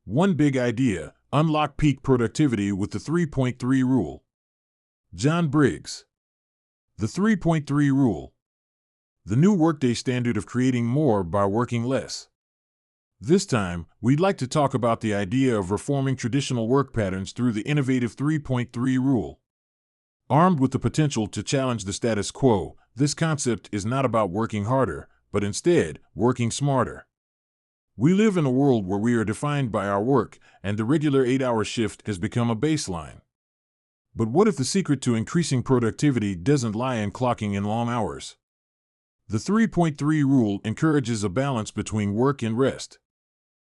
One big idea: unlock peak productivity with the 3.3 rule. John Briggs. The 3.3 rule. The new workday standard of creating more by working less. This time, we'd like to talk about the idea of reforming traditional work patterns through the innovative 3.3 rule. Armed with the potential to challenge the status quo, this concept is not about working harder, but instead, working smarter. We live in a world where we are defined by our work, and the regular 8-hour shift has become a baseline. But what if the secret to increasing productivity doesn't lie in clocking in long hours? The 3.3 rule encourages a balance between work and rest.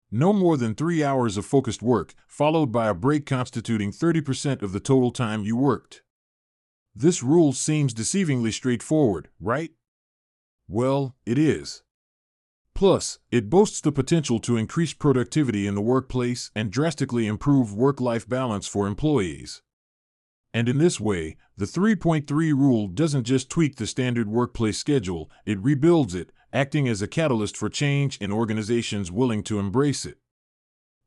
No more than 3 hours of focused work, followed by a break constituting 30% of the total time you worked. This rule seems deceivingly straightforward, right? Well, it is. Plus, it boasts the potential to increase productivity in the workplace and drastically improve work-life balance for employees. And in this way, the 3.3 rule doesn't just tweak the standard workplace schedule, it rebuilds it, acting as a catalyst for change in organizations willing to embrace it.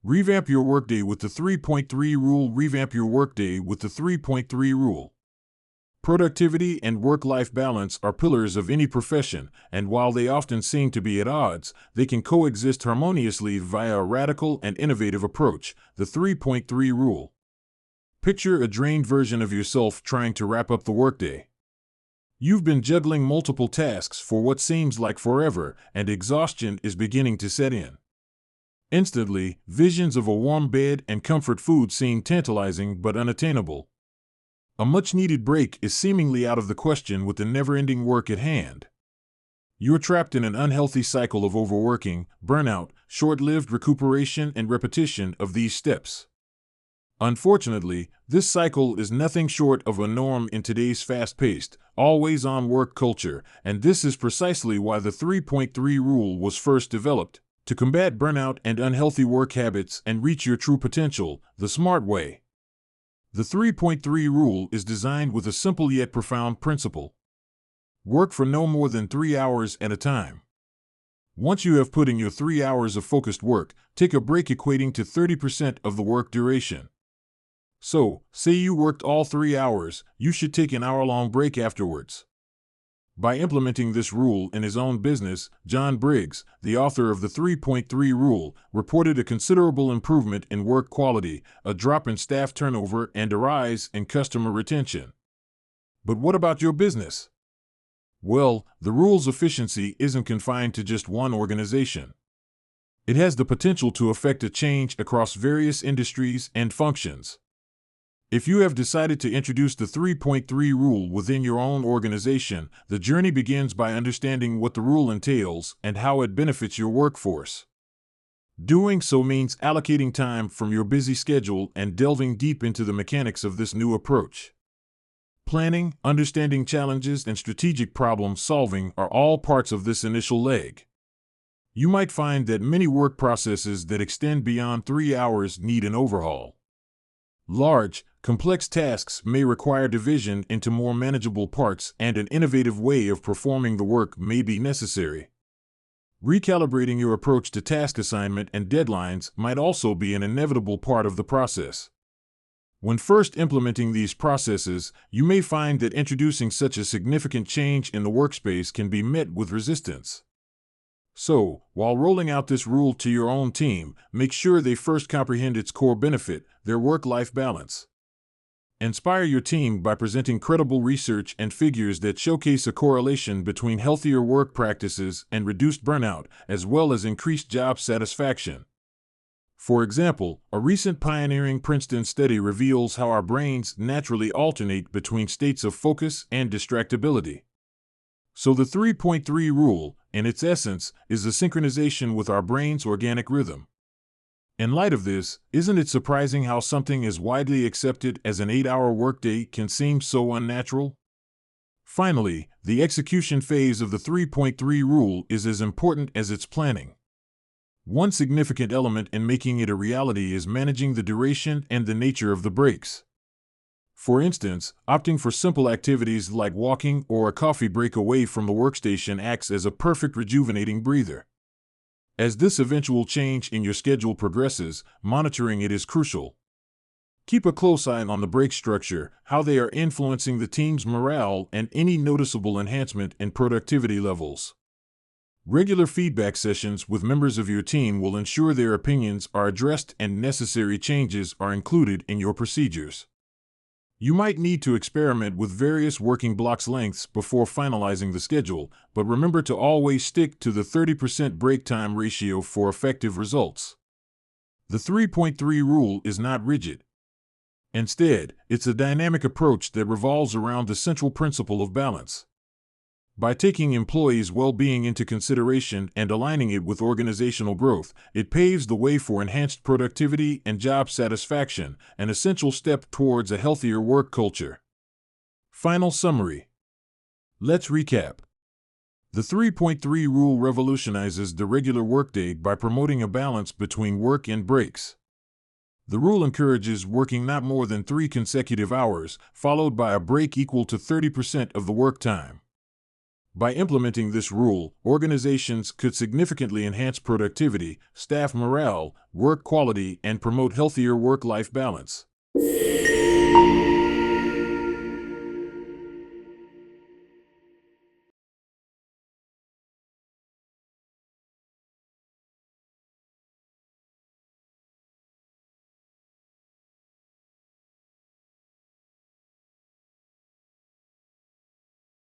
Revamp your workday with the 3.3 rule. Revamp your workday with the 3.3 rule. Productivity and work-life balance are pillars of any profession, and while they often seem to be at odds, they can coexist harmoniously via a radical and innovative approach, the 3.3 rule. Picture a drained version of yourself trying to wrap up the workday. You've been juggling multiple tasks for what seems like forever, and exhaustion is beginning to set in. Instantly, visions of a warm bed and comfort food seem tantalizing but unattainable. A much-needed break is seemingly out of the question with the never-ending work at hand. You're trapped in an unhealthy cycle of overworking, burnout, short-lived recuperation, and repetition of these steps. Unfortunately, this cycle is nothing short of a norm in today's fast-paced, always-on work culture, and this is precisely why the 3.3 rule was first developed, to combat burnout and unhealthy work habits and reach your true potential, the smart way. The 3.3 rule is designed with a simple yet profound principle. Work for no more than 3 hours at a time. Once you have put in your 3 hours of focused work, take a break equating to 30% of the work duration. So, say you worked all 3 hours, you should take an hour-long break afterwards. By implementing this rule in his own business, John Briggs, the author of the 3.3 rule, reported a considerable improvement in work quality, a drop in staff turnover, and a rise in customer retention. But what about your business? Well, the rule's efficiency isn't confined to just one organization. It has the potential to affect a change across various industries and functions. If you have decided to introduce the 3.3 rule within your own organization, the journey begins by understanding what the rule entails and how it benefits your workforce. Doing so means allocating time from your busy schedule and delving deep into the mechanics of this new approach. Planning, understanding challenges, and strategic problem solving are all parts of this initial leg. You might find that many work processes that extend beyond 3 hours need an overhaul. Large, complex tasks may require division into more manageable parts, and an innovative way of performing the work may be necessary. Recalibrating your approach to task assignment and deadlines might also be an inevitable part of the process. When first implementing these processes, you may find that introducing such a significant change in the workspace can be met with resistance. So, while rolling out this rule to your own team, make sure they first comprehend its core benefit, their work-life balance. Inspire your team by presenting credible research and figures that showcase a correlation between healthier work practices and reduced burnout, as well as increased job satisfaction. For example, a recent pioneering Princeton study reveals how our brains naturally alternate between states of focus and distractibility. So the 3.3 rule, in its essence, is a synchronization with our brain's organic rhythm. In light of this, isn't it surprising how something as widely accepted as an 8-hour workday can seem so unnatural? Finally, the execution phase of the 3.3 rule is as important as its planning. One significant element in making it a reality is managing the duration and the nature of the breaks. For instance, opting for simple activities like walking or a coffee break away from the workstation acts as a perfect rejuvenating breather. As this eventual change in your schedule progresses, monitoring it is crucial. Keep a close eye on the break structure, how they are influencing the team's morale, and any noticeable enhancement in productivity levels. Regular feedback sessions with members of your team will ensure their opinions are addressed and necessary changes are included in your procedures. You might need to experiment with various working blocks lengths before finalizing the schedule, but remember to always stick to the 30% break time ratio for effective results. The 3.3 rule is not rigid. Instead, it's a dynamic approach that revolves around the central principle of balance. By taking employees' well-being into consideration and aligning it with organizational growth, it paves the way for enhanced productivity and job satisfaction, an essential step towards a healthier work culture. Final summary. Let's recap. The 3.3 rule revolutionizes the regular workday by promoting a balance between work and breaks. The rule encourages working not more than 3 consecutive hours, followed by a break equal to 30% of the work time. By implementing this rule, organizations could significantly enhance productivity, staff morale, work quality, and promote healthier work-life balance.